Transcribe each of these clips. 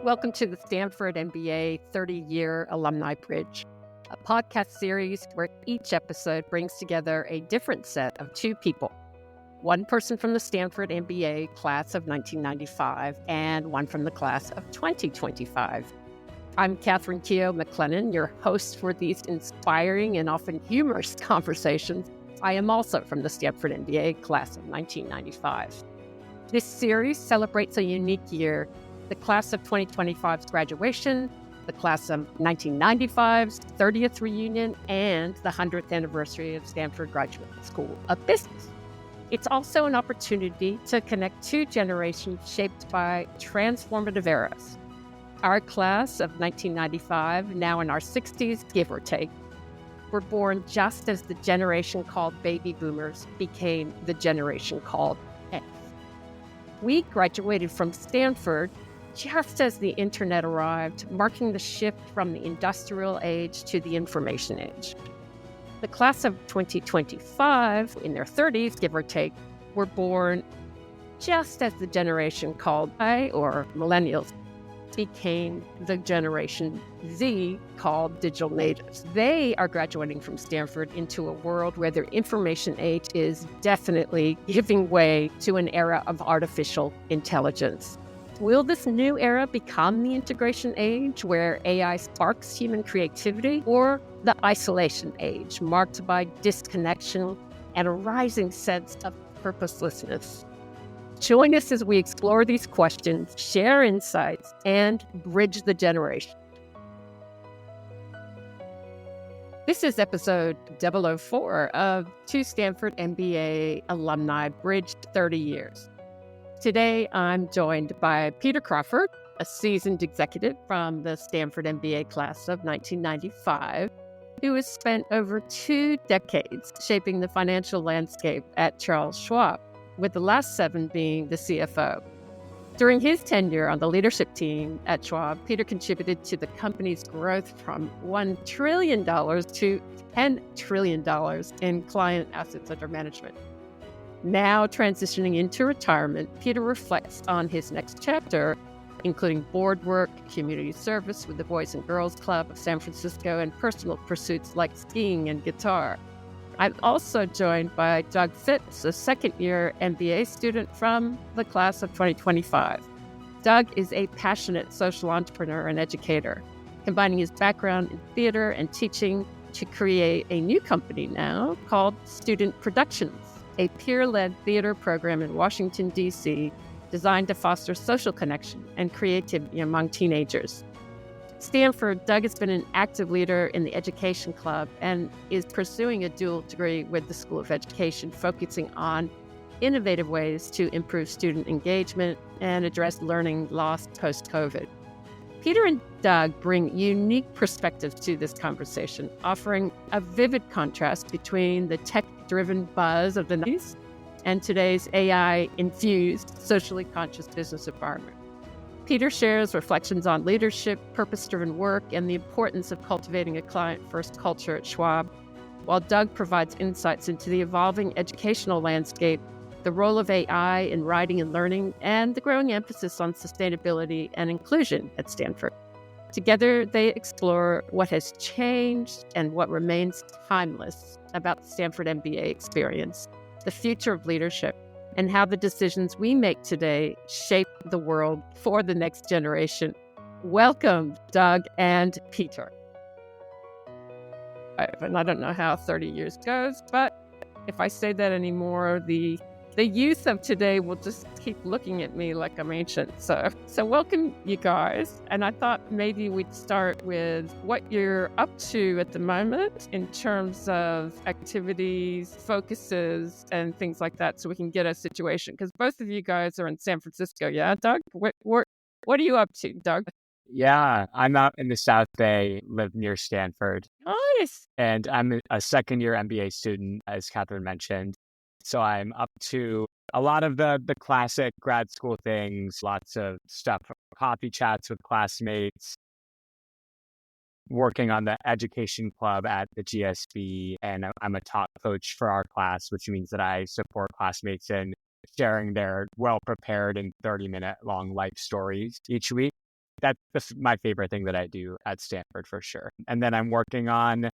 Welcome to the Stanford MBA 30-Year Alumni Bridge, a podcast series where each episode brings together a different set of two people. One person from the Stanford MBA Class of 1995 and one from the Class of 2025. I'm Catherine Keogh McLennan, your host for these inspiring and often humorous conversations. I am also from the Stanford MBA Class of 1995. This series celebrates a unique year: the Class of 2025's graduation, the Class of 1995's 30th reunion, and the 100th anniversary of Stanford Graduate School of Business. It's also an opportunity to connect two generations shaped by transformative eras. Our class of 1995, now in our 60s, give or take, were born just as the generation called baby boomers became the generation called X. We graduated from Stanford just as the internet arrived, marking the shift from the industrial age to the information age. The class of 2025, in their 30s, give or take, were born just as the generation called Y, or millennials, became the generation Z, called digital natives. They are graduating from Stanford into a world where their information age is definitely giving way to an era of artificial intelligence. Will this new era become the integration age, where AI sparks human creativity, or the isolation age, marked by disconnection and a rising sense of purposelessness? Join us as we explore these questions, share insights, and bridge the generation. This is episode 004 of Two Stanford MBA Alumni Bridged 30 Years. Today, I'm joined by Peter Crawford, a seasoned executive from the Stanford MBA Class of 1995, who has spent over 2 decades shaping the financial landscape at Charles Schwab, with the last 7 being the CFO. During his tenure on the leadership team at Schwab, Peter contributed to the company's growth from $1 trillion to $10 trillion in client assets under management. Now transitioning into retirement, Peter reflects on his next chapter, including board work, community service with the Boys and Girls Club of San Francisco, and personal pursuits like skiing and guitar. I'm also joined by Doug Phipps, a second-year MBA student from the class of 2025. Doug is a passionate social entrepreneur and educator, combining his background in theater and teaching to create a new company now called Student Productions, a peer-led theater program in Washington, D.C., designed to foster social connection and creativity among teenagers. Stanford, Doug has been an active leader in the Education Club and is pursuing a dual degree with the School of Education, focusing on innovative ways to improve student engagement and address learning loss post-COVID. Peter and Doug bring unique perspectives to this conversation, offering a vivid contrast between the tech-driven buzz of the 90s and today's AI-infused, socially conscious business environment. Peter shares reflections on leadership, purpose-driven work, and the importance of cultivating a client-first culture at Schwab, while Doug provides insights into the evolving educational landscape, the role of AI in writing and learning, and the growing emphasis on sustainability and inclusion at Stanford. Together, they explore what has changed and what remains timeless about the Stanford MBA experience, the future of leadership, and how the decisions we make today shape the world for the next generation. Welcome, Doug and Peter. And I don't know how 30 years goes, but if I say that anymore, the youth of today will just keep looking at me like I'm ancient. So welcome, you guys. And I thought maybe we'd start with what you're up to at the moment in terms of activities, focuses, and things like that, so we can get a situation. Because both of you guys are in San Francisco, yeah, Doug? What are you up to, Doug? Yeah, I'm out in the South Bay, live near Stanford. Nice. And I'm a second-year MBA student, as Catherine mentioned. So I'm up to a lot of the classic grad school things, lots of stuff, coffee chats with classmates, working on the education club at the GSB, and I'm a talk coach for our class, which means that I support classmates in sharing their well-prepared and 30-minute long life stories each week. that's my favorite thing that I do at Stanford for sure. And then I'm working on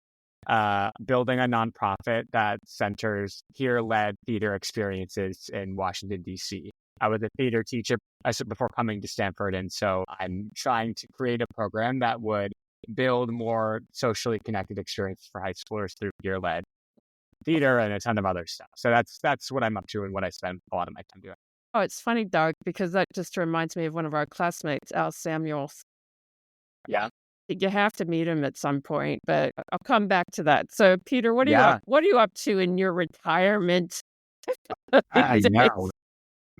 building a nonprofit that centers peer-led theater experiences in Washington, D.C. I was a theater teacher, I said, before coming to Stanford. And so I'm trying to create a program that would build more socially connected experiences for high schoolers through peer-led theater and a ton of other stuff. So that's what I'm up to and what I spend a lot of my time doing. Oh, it's funny, Doug, because that just reminds me of one of our classmates, Al Samuels. Yeah. You have to meet him at some point, but I'll come back to that. So, Peter, what are Yeah. you up to in your retirement Yeah, these days?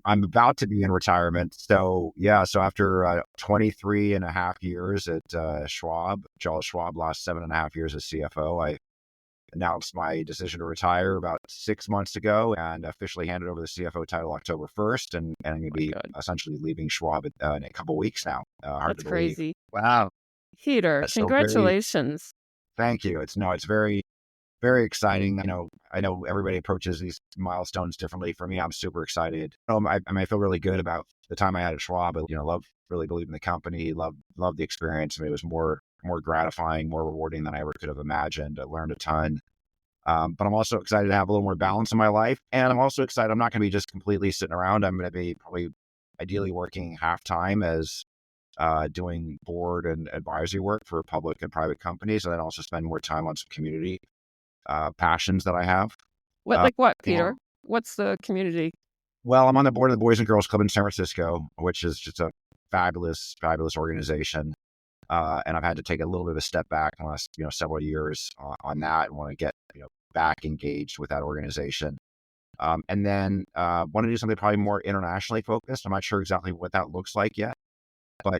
I'm about to be in retirement. So after 23 and a half years at Charles Schwab, last 7.5 years as CFO, I announced my decision to retire about 6 months ago and officially handed over the CFO title October 1st. And I'm going to be essentially leaving Schwab in a couple weeks now. Hard That's to believe. crazy. Wow. Peter, So congratulations. thank you. It's very, very exciting. I know everybody approaches these milestones differently. For me, I'm super excited. I feel really good about the time I had at Schwab. Really believe in the company, love the experience. I mean, it was more gratifying, more rewarding than I ever could have imagined. I learned a ton. But I'm also excited to have a little more balance in my life. And I'm also excited, I'm not going to be just completely sitting around. I'm going to be probably ideally working half time as doing board and advisory work for public and private companies, and then also spend more time on some community passions that I have. What, Peter? What's the community? Well, I'm on the board of the Boys and Girls Club in San Francisco, which is just a fabulous, fabulous organization. And I've had to take a little bit of a step back in the last, several years on that, and want to get, back engaged with that organization. And then want to do something probably more internationally focused. I'm not sure exactly what that looks like yet, but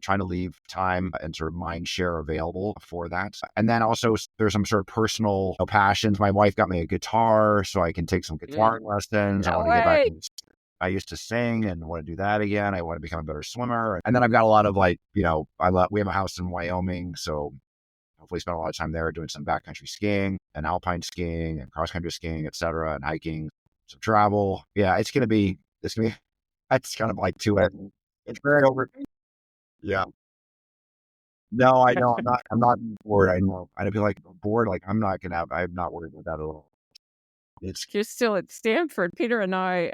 trying to leave time and sort of mind share available for that. And then also there's some sort of personal passions. My wife got me a guitar, so I can take some guitar lessons. I want to get back. I used to sing and want to do that again. I want to become a better swimmer. And then I've got a lot of we have a house in Wyoming, so hopefully spend a lot of time there doing some backcountry skiing and alpine skiing and cross country skiing, etc., and hiking, some travel. Yeah, it's kind of like it's very over. Yeah. No, I know. I'm not bored. I know. I'd be like bored. Like I'm not worried about that at all. You're still at Stanford. Peter and I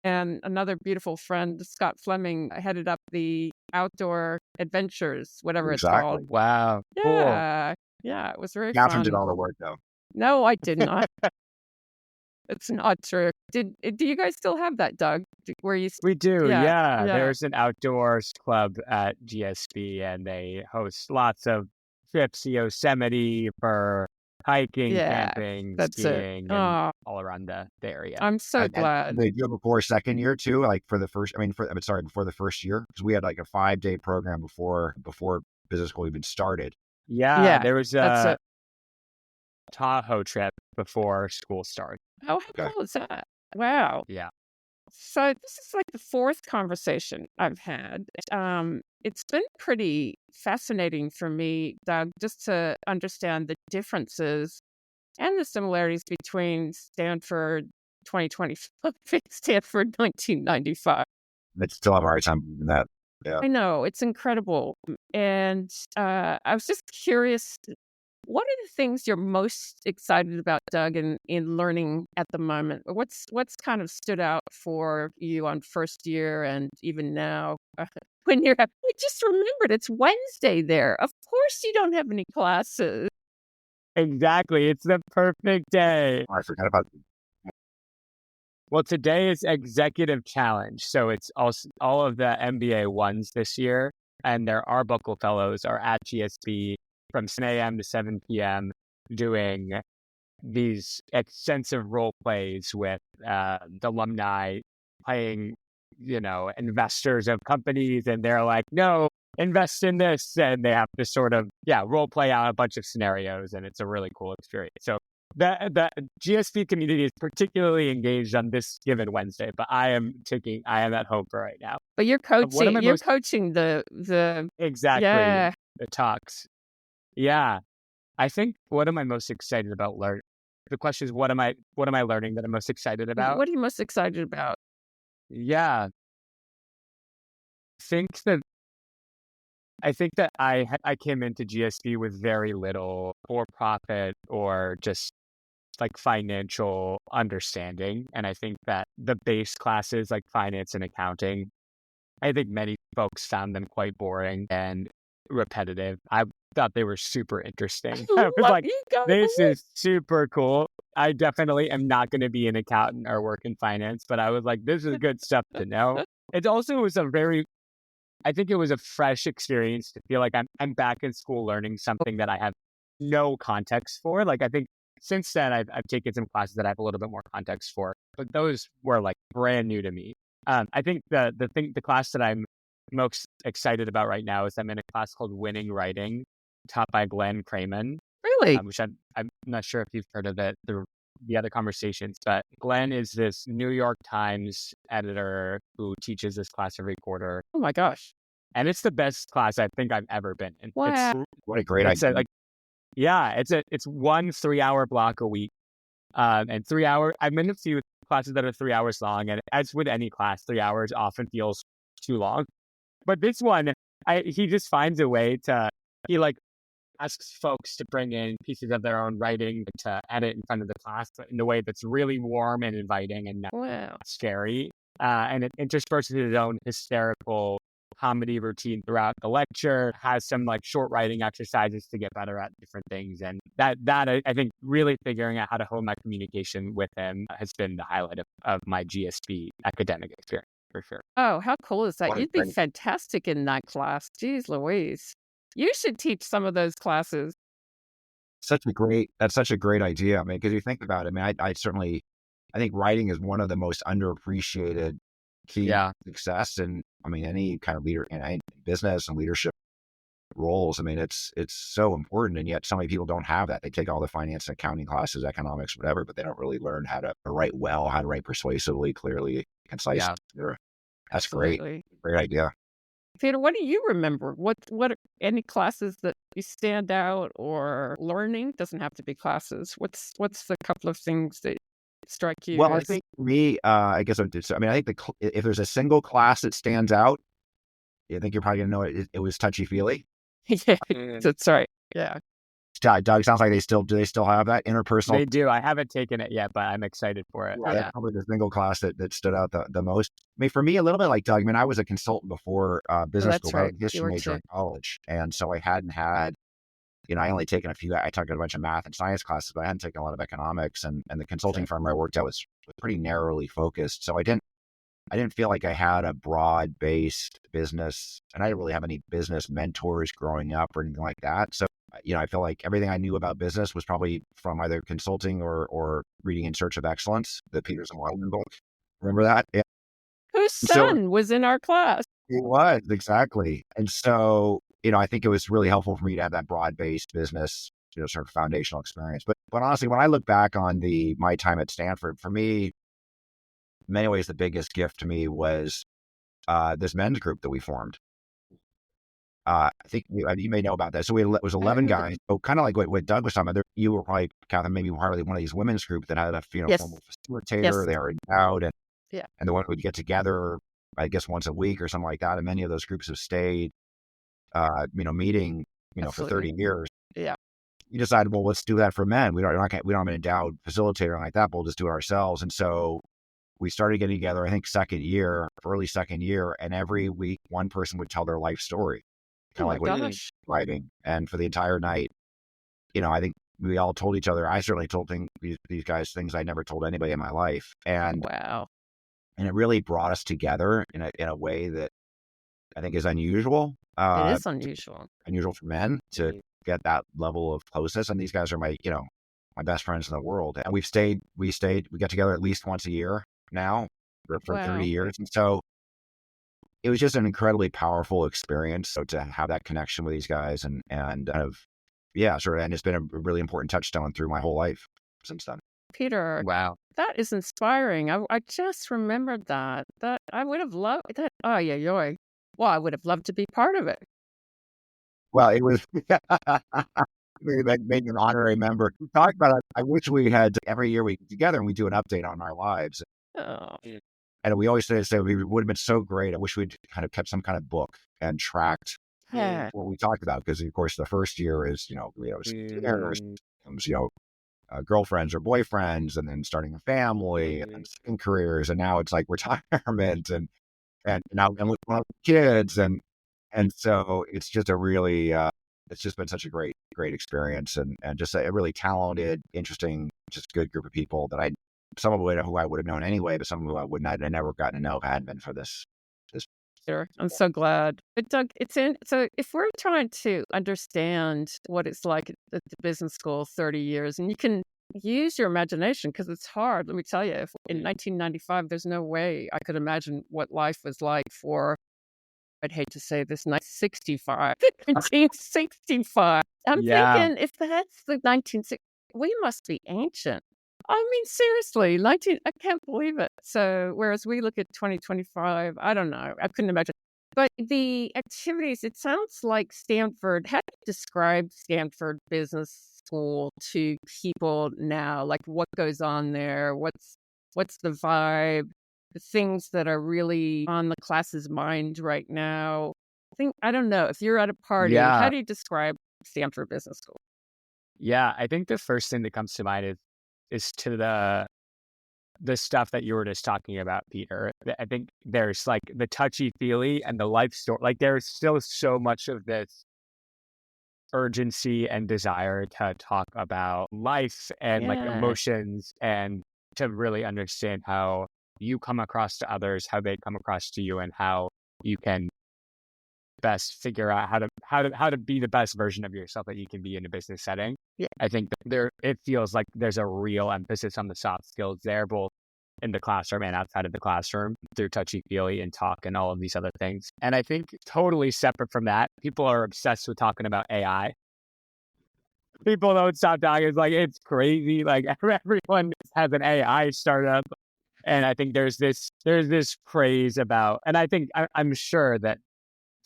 and another beautiful friend, Scott Fleming, headed up the outdoor adventures, whatever it's called. Wow. Yeah. Cool. Yeah. It was very Catherine fun. did all the work though. No, I did not. It's not true. Do you guys still have that, Doug? We do, yeah. There's an outdoors club at GSB, and they host lots of trips, Yosemite for hiking, camping, skiing, and all around the area. I'm so glad. And they do it before second year too, like before the first year, because we had like a 5-day program before business school even started. Yeah, there was a Tahoe trip before school started. Oh, how cool is that? Wow. Yeah. So this is like the fourth conversation I've had. It's been pretty fascinating for me, Doug, just to understand the differences and the similarities between Stanford 2025 and Stanford 1995. I still have a hard time believing that. Yeah. I know, it's incredible. And I was just curious, what are the things you're most excited about, Doug, in learning at the moment? What's kind of stood out for you on first year and even now? When I just remembered it's Wednesday there. Of course you don't have any classes. Exactly. It's the perfect day. I forgot about Well, today is Executive Challenge. So it's also all of the MBA ones this year, and their Arbuckle Fellows are at GSB from 7 a.m. to 7 p.m. doing these extensive role plays with the alumni playing, investors of companies. And they're like, no, invest in this. And they have to sort of, role play out a bunch of scenarios. And it's a really cool experience. So the GSP community is particularly engaged on this given Wednesday, but I am at home for right now. But you're coaching. You're coaching the exactly the talks. Yeah, I think what am I most excited about learning? The question is, what am I learning that I'm most excited about? What are you most excited about? Yeah, I think that I think that I came into GSB with very little for-profit or just like financial understanding. And I think that the base classes like finance and accounting, I think many folks found them quite boring and repetitive. I thought they were super interesting. I was Love like, you guys. this is super cool. I definitely am not going to be an accountant or work in finance, but I was like, this is good stuff to know. It also was I think it was a fresh experience to feel like I'm back in school learning something that I have no context for. Like, I think since then I've taken some classes that I have a little bit more context for, but those were like brand new to me. I think the class that I'm most excited about right now is I'm in a class called Winning Writing, taught by Glenn Craman, Really? which I'm not sure if you've heard of it, the other conversations, but Glenn is this New York Times editor who teaches this class every quarter. Oh my gosh. And it's the best class I think I've ever been in. Wow. What a great idea. It's 1 3-hour block a week. And 3 hour, I've been to a few classes that are 3 hours long. And as with any class, 3 hours often feels too long. But this one, he just finds a way he like asks folks to bring in pieces of their own writing to edit in front of the class in a way that's really warm and inviting and not scary. And it intersperses his own hysterical comedy routine throughout the lecture, has some like short writing exercises to get better at different things. And that I think really figuring out how to hone my communication with him has been the highlight of my GSB academic experience for sure. Oh, how cool is that? What a You'd be great- fantastic in that class. Jeez Louise. You should teach some of those classes. That's such a great idea. I mean, because you think about it, I mean, I think writing is one of the most underappreciated key to success. And I mean, any kind of leader in any business and leadership roles. I mean, it's so important. And yet so many people don't have that. They take all the finance and accounting classes, economics, whatever, but they don't really learn how to write well, how to write persuasively, clearly, concise. Yeah. That's Absolutely. Great idea. Peter, what do you remember? What are any classes that you stand out or learning? Doesn't have to be classes. What's the couple of things that strike you? Well, I think for me, I guess I think if there's a single class that stands out, I think you're probably gonna know it was touchy feely. Yeah, that's right. Yeah. Doug, sounds like do they still have that interpersonal? They do. I haven't taken it yet, but I'm excited for it. Yeah, that's probably the single class that stood out the most. I mean, for me, a little bit like Doug. I mean, I was a consultant before business school. I was a history major in college, and so I hadn't had, I only taken I took a bunch of math and science classes, but I hadn't taken a lot of economics. And the consulting firm I worked at was pretty narrowly focused, so I didn't feel like I had a broad-based business, and I didn't really have any business mentors growing up or anything like that. So, I feel like everything I knew about business was probably from either consulting or reading In Search of Excellence, the Peters and Wildman book. Remember that? Yeah. Whose son was in our class? It was, exactly. And so, I think it was really helpful for me to have that broad-based business, sort of foundational experience. But honestly, when I look back on my time at Stanford, for me, in many ways, the biggest gift to me was this men's group that we formed. I think you may know about that. So it was 11 guys. So kind of like what Doug was talking about. You were probably, Kath, maybe probably one of these women's groups that had a formal facilitator. Yes. They were endowed, and Yeah. and the one would get together, I guess, once a week or something like that. And many of those groups have stayed, meeting, for 30 years. Yeah. You decided, well, let's do that for men. We don't have an endowed facilitator like that, but we'll just do it ourselves. And so we started getting together, I think early second year, and every week one person would tell their life story. Kind of like what you're writing. And for the entire night, I think we all told each other, I certainly told these guys things I never told anybody in my life. And wow. And it really brought us together in a way that I think is unusual. It is unusual. Unusual for men to get that level of closeness. And these guys are my best friends in the world. And we get together at least once a year now for 30 years. And so it was just an incredibly powerful experience. So to have that connection with these guys and and it's been a really important touchstone through my whole life since then. Peter, wow, that is inspiring. I just remembered that I would have loved that. Oh yeah. Well, I would have loved to be part of it. Well, it was made me an honorary member. We talked about it. I wish we had every year we get together and we do an update on our lives. Oh. And we always say it would have been so great. I wish we'd kind of kept some kind of book and tracked Yeah. what we talked about, because of course the first year is, years, comes, girlfriends or boyfriends, and then starting a family, and then second careers, and now it's like retirement, and now I'm with one of the kids, and so it's just a really it's just been such a great experience, and just a really talented, interesting, just good group of people that some of who I would have known anyway, but some of who I would not have never gotten to know if it hadn't been for this. Sure. I'm so glad. But Doug, so if we're trying to understand what it's like at the business school 30 years, and you can use your imagination because it's hard. Let me tell you, if in 1995, there's no way I could imagine what life was like for, I'd hate to say this, 1965. I'm Yeah. thinking if that's the 1960s, we must be ancient. I mean, seriously, I can't believe it. So, whereas we look at 2025, I don't know, I couldn't imagine. But the activities, it sounds like Stanford, how do you describe Stanford Business School to people now? Like what goes on there? What's the vibe? The things that are really on the class's mind right now? I don't know. If you're at a party, how Yeah. do you describe Stanford Business School? Yeah. I think the first thing that comes to mind is to the stuff that you were just talking about, Peter. I think there's like the touchy-feely and the life story. Like there's still so much of this urgency and desire to talk about life and like Yeah. emotions, and to really understand how you come across to others, how they come across to you, and how you can best figure out how to be the best version of yourself that you can be in a business setting. Yeah. I think it feels like there's a real emphasis on the soft skills there, both in the classroom and outside of the classroom, through touchy-feely and talk and all of these other things. And I think totally separate from that, people are obsessed with talking about AI. People don't stop talking. It's like, it's crazy. Like everyone has an AI startup. And I think there's this craze about, and I think I'm sure that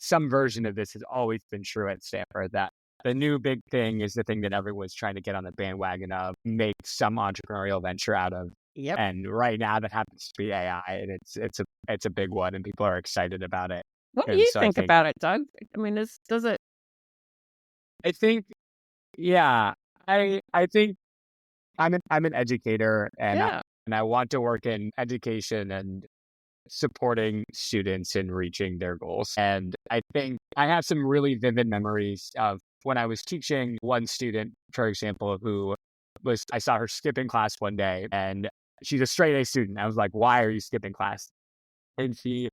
some version of this has always been true at Stanford, that the new big thing is the thing that everyone's trying to get on the bandwagon of, make some entrepreneurial venture out of. Yep. And right now that happens to be AI, and it's a big one, and people are excited about it. What do And you so think about it, Doug? I mean, does it? I think, yeah, I think I'm an educator, and Yeah. I want to work in education and supporting students in reaching their goals. And I think I have some really vivid memories of when I was teaching one student, for example, I saw her skipping class one day, and she's a straight A student. I was like, "Why are you skipping class?" And she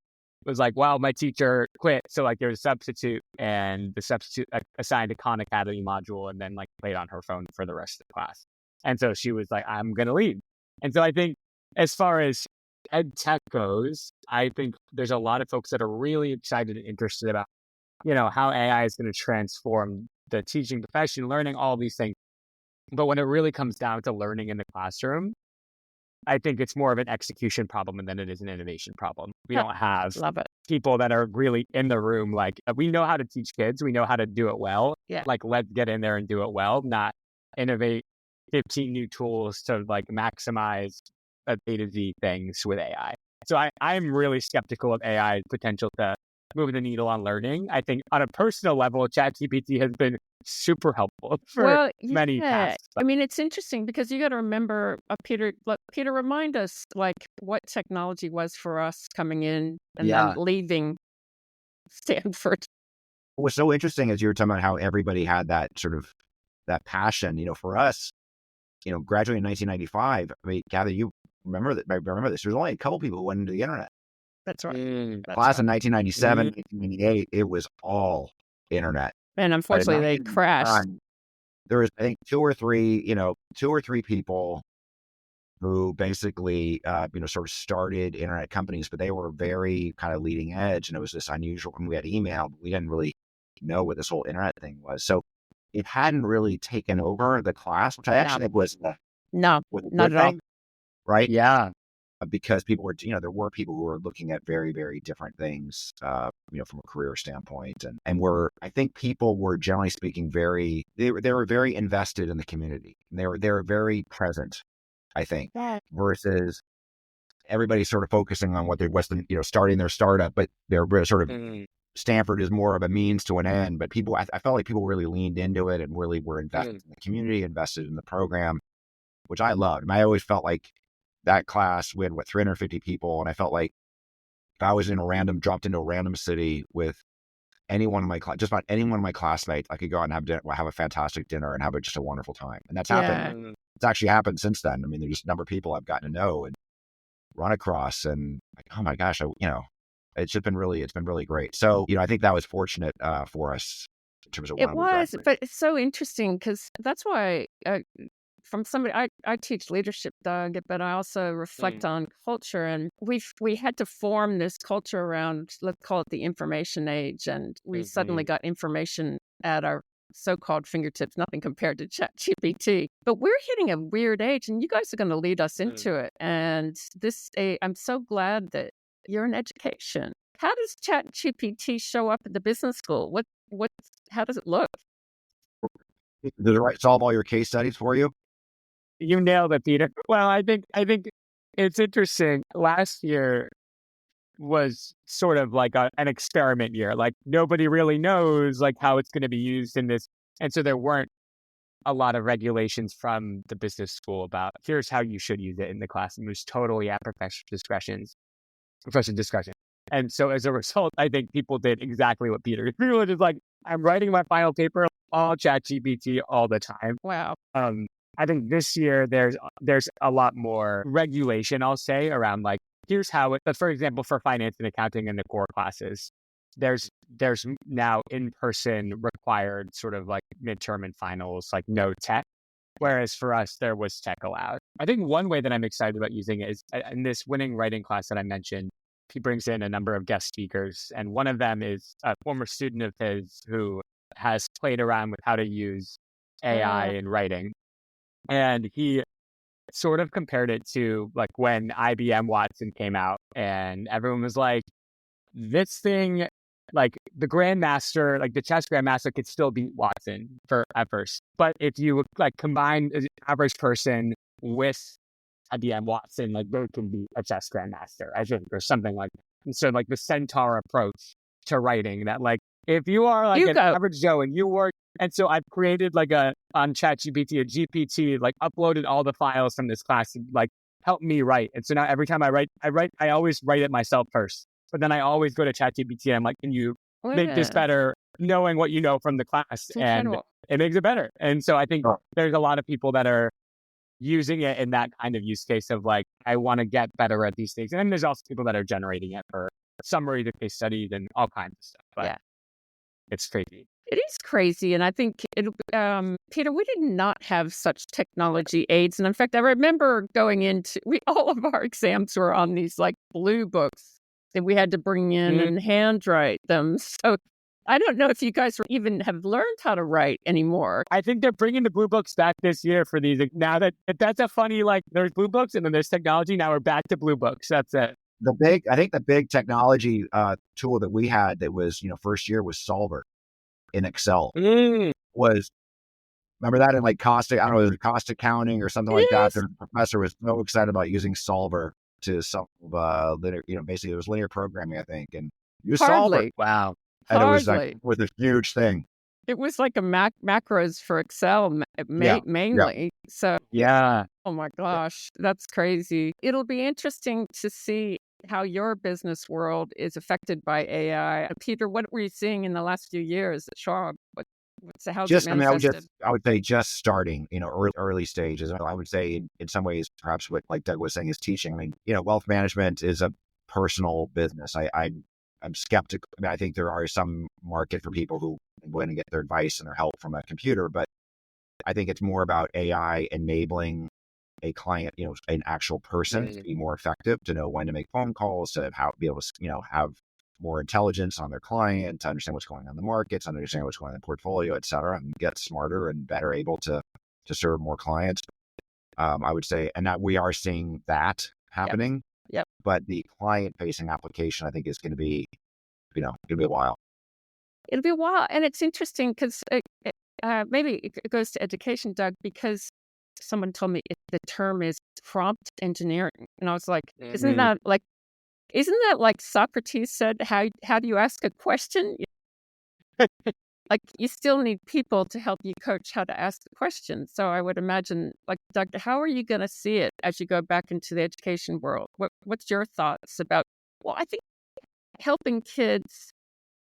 was like, "Well, my teacher quit. So like there was a substitute, and the substitute assigned a Khan Academy module, and then like played on her phone for the rest of the class." And so she was like, "I'm going to leave." And so I think as far as ed tech goes, I think there's a lot of folks that are really excited and interested about, how AI is going to transform the teaching profession, learning, all these things. But when it really comes down to learning in the classroom, I think it's more of an execution problem than it is an innovation problem. We don't have Love it. people that are really in the room. Like, we know how to teach kids. We know how to do it well. Yeah. Like, let's get in there and do it well, not innovate 15 new tools to like maximize A to Z things with AI. So I'm really skeptical of AI's potential to move the needle on learning. I think on a personal level, ChatGPT has been super helpful for many tasks. I mean, it's interesting because you got to remember, Peter, remind us like what technology was for us coming in and then leaving Stanford. What's so interesting is you were talking about how everybody had that sort of that passion, for us, graduating in 1995. I mean, Kathy, you remember that? I remember this. There's only a couple people who went into the internet. That's right. Class in 1997, 1998, it was all internet. And unfortunately, they crashed. There was, I think, two or three people who basically, sort of started internet companies, but they were very kind of leading edge. And it was this unusual, when we had email, but we didn't really know what this whole internet thing was. So it hadn't really taken over the class, which I actually think was not at all. Right? Yeah. Because people were, there were people who were looking at very, very different things, from a career standpoint. And I think people were, generally speaking, they were very invested in the community. They were very present, I think, versus everybody sort of focusing on what they was, starting their startup, but they're sort of Stanford is more of a means to an end, but I felt like people really leaned into it and really were invested in the community, invested in the program, which I loved. And I always felt like that class, we had 350 people. And I felt like if I was dropped into a random city with any one of my just about any one of my classmates, I could go out and have a fantastic dinner and have just a wonderful time. And that's happened. It's actually happened since then. I mean, there's just a number of people I've gotten to know and run across, and like, oh my gosh, it's been really great. So, I think that was fortunate for us in terms of it was, but it's so interesting because that's why from somebody, I teach leadership, Doug, but I also reflect on culture, and we had to form this culture around, let's call it the information age, and we suddenly got information at our so-called fingertips, nothing compared to ChatGPT. But we're hitting a weird age, and you guys are going to lead us into it. And I'm so glad that you're in education. How does ChatGPT show up at the business school? How does it look? Does it solve all your case studies for you? You nailed it, Peter. Well, I think it's interesting. Last year was sort of like an experiment year. Like nobody really knows like how it's going to be used in this. And so there weren't a lot of regulations from the business school about here's how you should use it in the class. And it was totally at professional discretion. And so as a result, I think people did exactly what Peter. People were just like, I'm writing my final paper all ChatGPT all the time. Wow. I think this year there's a lot more regulation, I'll say, around like, here's how it, but for example, for finance and accounting in the core classes, there's now in-person required sort of like midterm and finals, like no tech. Whereas for us, there was tech allowed. I think one way that I'm excited about using it is in this winning writing class that I mentioned, he brings in a number of guest speakers. And one of them is a former student of his who has played around with how to use AI in writing. And he sort of compared it to like when IBM Watson came out and everyone was like, this thing, like the grandmaster, like the chess grandmaster could still beat Watson at first. But if you like combine an average person with IBM Watson, like they can be a chess grandmaster, I think, or something like that. And so like the centaur approach to writing that like, if you are like average Joe and you work, and so I've created like on ChatGPT, a GPT, like uploaded all the files from this class and like help me write. And so now every time I always write it myself first, but then I always go to ChatGPT and I'm like, can you make this better? Knowing what you know from the class, and it makes it better. And so I think there's a lot of people that are using it in that kind of use case of like, I want to get better at these things. And then there's also people that are generating it for summaries of case studies and all kinds of stuff. But it's crazy. It is crazy. And I think, Peter, we did not have such technology aids. And in fact, I remember going into, all of our exams were on these like blue books that we had to bring in and handwrite them. So I don't know if you guys even have learned how to write anymore. I think they're bringing the blue books back this year for these. Now that's a funny, like there's blue books and then there's technology. Now we're back to blue books. That's it. I think the big technology tool that we had that was, first year was Solver in Excel. Was, remember that in like cost accounting or something like that? The professor was so excited about using Solver to solve basically it was linear programming, I think, and use Solver. Wow. And it was a huge thing. It was like a macros for Excel mainly. Yeah. So oh my gosh, that's crazy. It'll be interesting to see how your business world is affected by AI. Peter, what were you seeing in the last few years at Schwab? How's it manifested? I would say just starting, early stages. I would say in some ways, perhaps what like Doug was saying is teaching. I mean, wealth management is a personal business. I'm skeptical. I mean, I think there are some market for people who want to get their advice and their help from a computer, but I think it's more about AI enabling a client, an actual person to be more effective, to know when to make phone calls, to be able to, have more intelligence on their client, to understand what's going on in the markets, understand what's going on in the portfolio, et cetera, and get smarter and better able to serve more clients. I would say, and that we are seeing that happening. Yep. But the client-facing application, I think, is going to be, going to be a while. It'll be a while, and it's interesting because maybe it goes to education, Doug, because someone told me the term is prompt engineering, and I was like, isn't that like Isn't that like Socrates said, how do you ask a question? Like, you still need people to help you coach how to ask the question. So I would imagine, like, Doctor, how are you going to see it as you go back into the education world? What's your thoughts about, well, I think helping kids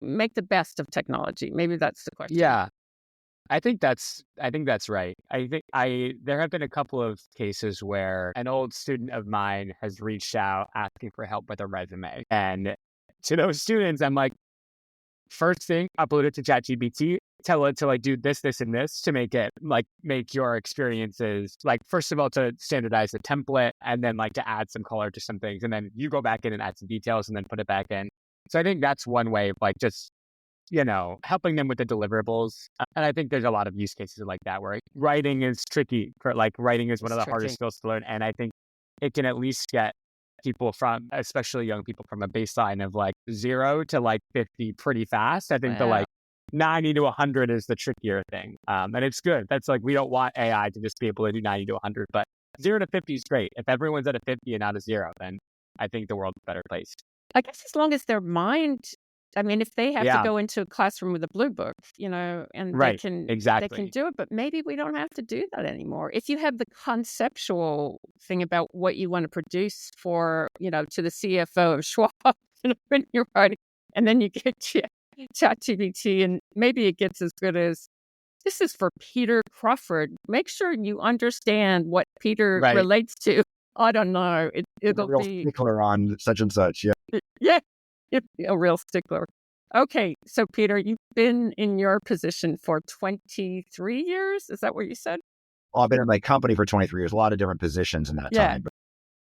make the best of technology. Maybe that's the question. Yeah, I think that's right. There have been a couple of cases where an old student of mine has reached out asking for help with a resume. And to those students, I'm like, first thing, upload it to ChatGPT, tell it to like do this, this, and this to make it like make your experiences like, first of all, to standardize the template and then like to add some color to some things. And then you go back in and add some details and then put it back in. So I think that's one way of like just, helping them with the deliverables. And I think there's a lot of use cases like that where writing is tricky writing is one of the hardest skills to learn. And I think it can at least get people especially young people, from a baseline of like 0 to like 50 pretty fast. I think the like 90 to 100 is the trickier thing. And it's good. That's like, we don't want AI to just be able to do 90 to 100, but 0 to 50 is great. If everyone's at a 50 and not a 0, then I think the world's a better place. I guess as long as their mind, I mean, if they have to go into a classroom with a blue book, and they can do it, but maybe we don't have to do that anymore. If you have the conceptual thing about what you want to produce for, to the CFO of Schwab, when you're writing, and then you get ChatGPT, and maybe it gets as good as, this is for Peter Crawford. Make sure you understand what Peter relates to. I don't know. It'll be a real stickler on such and such. Yeah. Yeah. A real stickler. Okay. So Peter, you've been in your position for 23 years. Is that what you said? Well, I've been in my company for 23 years, a lot of different positions in that time. But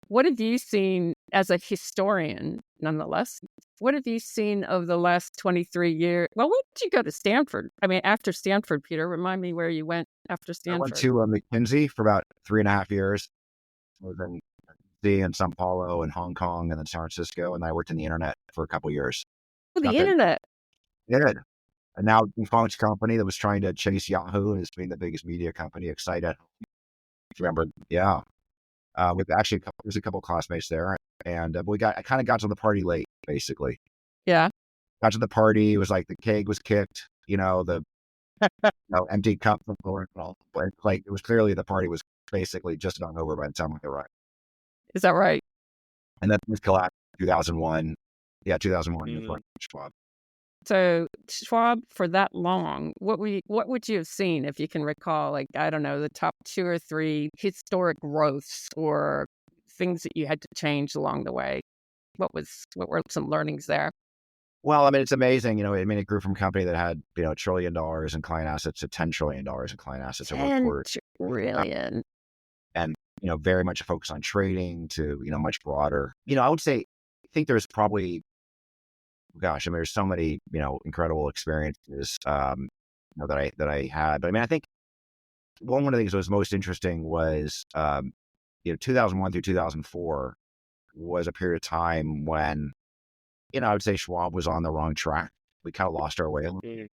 what have you seen as a historian, nonetheless? What have you seen of the last 23 years? Well, when did you go to Stanford? I mean, after Stanford, Peter, remind me where you went after Stanford. I went to McKinsey for about 3.5 years. I was in Sao Paulo and Hong Kong and then San Francisco, and I worked in the internet for a couple of years. Oh, the internet. Yeah. And now Defunct's company that was trying to chase Yahoo and is being the biggest media company, excited. Remember? Yeah. With actually there's a couple of classmates there, and I kind of got to the party late, basically. Yeah. Got to the party. It was like the keg was kicked, the empty cup from the floor. Like it was clearly the party was basically just not over by the time I arrived. Is that right? And that was collapsed in 2001. Yeah, 2001. Schwab. So Schwab, for that long, what would you have seen, if you can recall, like, I don't know, the top 2 or 3 historic growths or things that you had to change along the way? What were some learnings there? Well, I mean, it's amazing. It grew from a company that had, $1 trillion in client assets to $10 trillion in client assets. $10 trillion. And, very much a focus on trading to, much broader. I would say, I think there's probably, there's so many, incredible experiences, that I had. But I mean, I think one of the things that was most interesting was, 2001 through 2004 was a period of time when, I would say Schwab was on the wrong track. We kind of lost our way a little bit.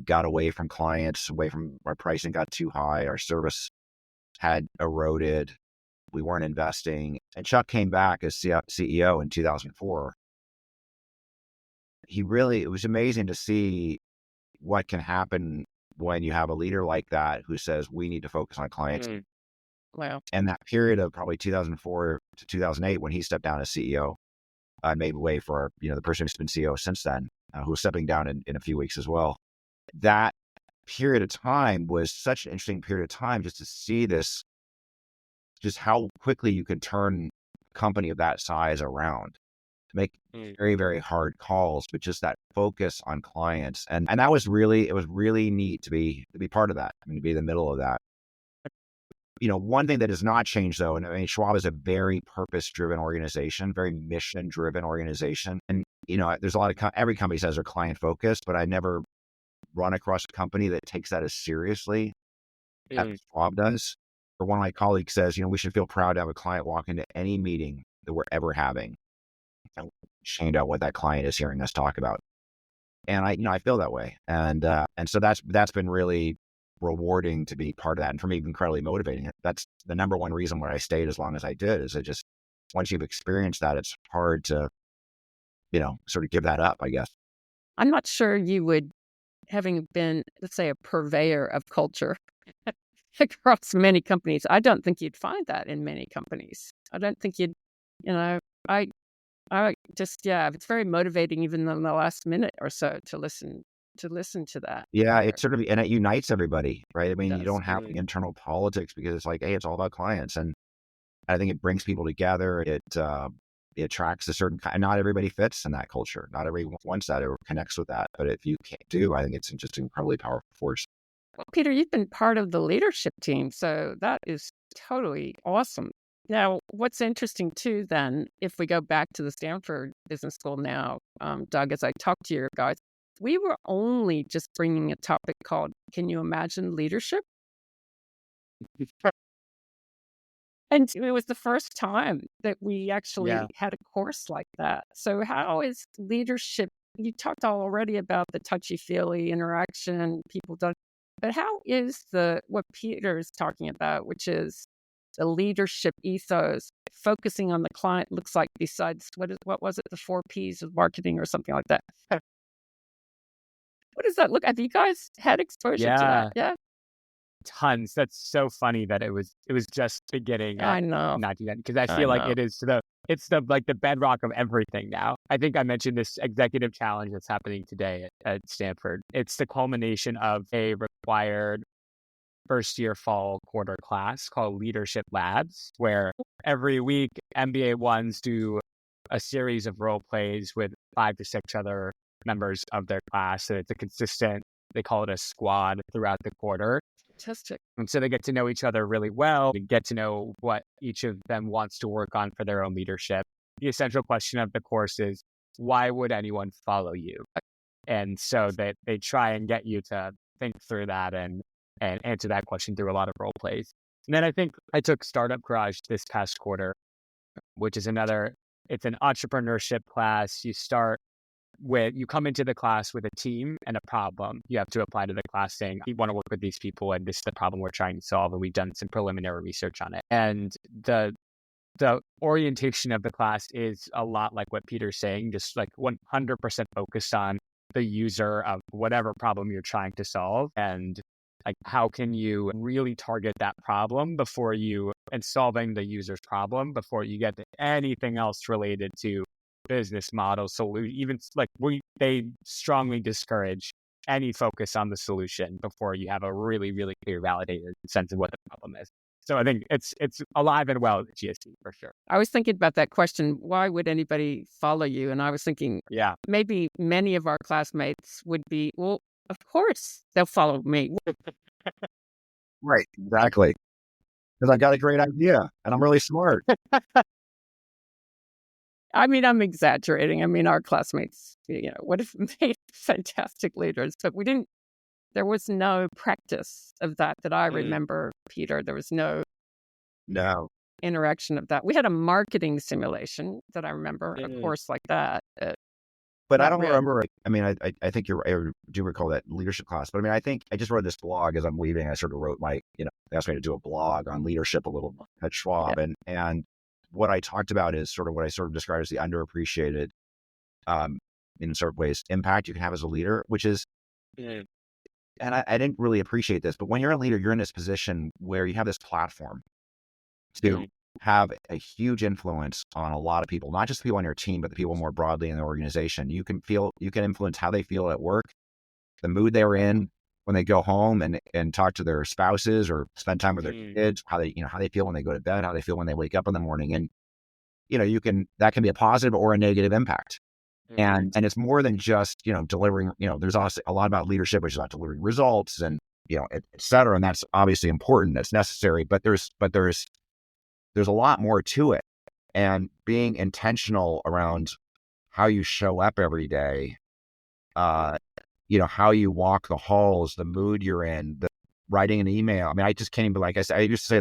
Got away from clients, away from our pricing got too high. Our service had eroded. We weren't investing. And Chuck came back as CEO in 2004. It was amazing to see what can happen when you have a leader like that who says, we need to focus on clients. Wow. And that period of probably 2004 to 2008, when he stepped down as CEO, made way for, the person who's been CEO since then, who was stepping down in a few weeks as well. That period of time was such an interesting period of time just to see this, just how quickly you can turn a company of that size around, to make very, very hard calls, but just that focus on clients. And that was really neat to be part of that. I mean, to be in the middle of that. One thing that has not changed though, and I mean, Schwab is a very purpose-driven organization, very mission-driven organization. And, there's a lot of, every company says they're client-focused, but I never run across a company that takes that as seriously as Schwab does. Or one of my colleagues says, we should feel proud to have a client walk into any meeting that we're ever having and ashamed out what that client is hearing us talk about. And I feel that way. And so that's been really rewarding to be part of that. And for me, incredibly motivating. That's the number one reason why I stayed as long as I did, is once you've experienced that, it's hard to, sort of give that up, I guess. I'm not sure you would, having been, let's say, a purveyor of culture across many companies, I don't think you'd find that in many companies. I don't think you'd, I just, it's very motivating even in the last minute or so to listen to that. Yeah, it sort of, and it unites everybody, right? I mean, you Does. don't have the internal politics because it's like, hey, it's all about clients. And I think it brings people together. It attracts a certain kind. Not everybody fits in that culture. Not everyone wants that or connects with that. But if you do, I think it's just an incredibly powerful force. Well, Peter, you've been part of the leadership team, so that is totally awesome. Now, what's interesting too, then, if we go back to the Stanford Business School now, Doug, as I talk to your guys, we were only just bringing a topic called, can you imagine leadership? And it was the first time that we actually had a course like that. So how is leadership? You talked already about the touchy-feely interaction, people don't, but how is what Peter is talking about, which is the leadership ethos, focusing on the client, looks like besides, what was it, the 4 Ps of marketing or something like that? What does that look? Have you guys had exposure to that? Yeah. Tons. That's so funny that it was just beginning. I know. Not doing that because I feel like it's the bedrock of everything now. I think I mentioned this executive challenge that's happening today at Stanford. It's the culmination of a required first year fall quarter class called Leadership Labs, where every week MBA ones do a series of role plays with 5 to 6 other members of their class. So it's a consistent, they call it a squad throughout the quarter. Fantastic. And so they get to know each other really well, and get to know what each of them wants to work on for their own leadership. The essential question of the course is, why would anyone follow you? And so they try and get you to think through that and answer that question through a lot of role plays. And then I think I took Startup Garage this past quarter, which is it's an entrepreneurship class. You come into the class with a team and a problem. You have to apply to the class saying, we want to work with these people and this is the problem we're trying to solve. And we've done some preliminary research on it. And the orientation of the class is a lot like what Peter's saying, just like 100% focused on the user of whatever problem you're trying to solve. And like, how can you really target that problem and solving the user's problem before you get to anything else related to business model solution. Even like they strongly discourage any focus on the solution before you have a really, really clear, validated sense of what the problem is. So I think it's alive and well at GST for sure. I was thinking about that question. Why would anybody follow you? And I was thinking, maybe many of our classmates would be, well, of course they'll follow me. Right, exactly. Because I got a great idea and I'm really smart. I mean, I'm exaggerating. I mean, our classmates, would have made fantastic leaders, but there was no practice of that I remember, Peter. There was no interaction of that. We had a marketing simulation that I remember, a course like that. But I don't remember. I mean, I think I do recall that leadership class. But I mean, I think I just wrote this blog as I'm leaving. I sort of wrote they asked me to do a blog on leadership a little at Schwab. And what I talked about is sort of what I sort of described as the underappreciated, in sort of ways, impact you can have as a leader, which is, and I didn't really appreciate this, but when you're a leader, you're in this position where you have this platform to have a huge influence on a lot of people, not just people on your team, but the people more broadly in the organization. You can influence how they feel at work, the mood they're in when they go home and talk to their spouses or spend time with their kids, how they feel when they go to bed, how they feel when they wake up in the morning. And, that can be a positive or a negative impact. And it's more than just, delivering, there's also a lot about leadership, which is about delivering results and, et cetera. And that's obviously important. That's necessary, but there's a lot more to it, and being intentional around how you show up every day, how you walk the halls, the mood you're in, the writing an email. I mean, I just can't even, like I said, I used to say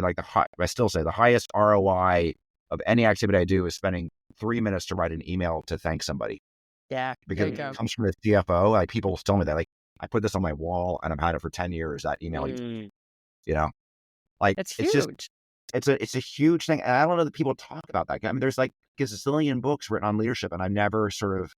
I still say the highest ROI of any activity I do is spending 3 minutes to write an email to thank somebody. Yeah. Because it comes from the CFO. Like, people tell me that, like, I put this on my wall and I've had it for 10 years, that email, like, It's huge. it's a huge thing. And I don't know that people talk about that. I mean, there's like a gazillion books written on leadership, and I've never sort of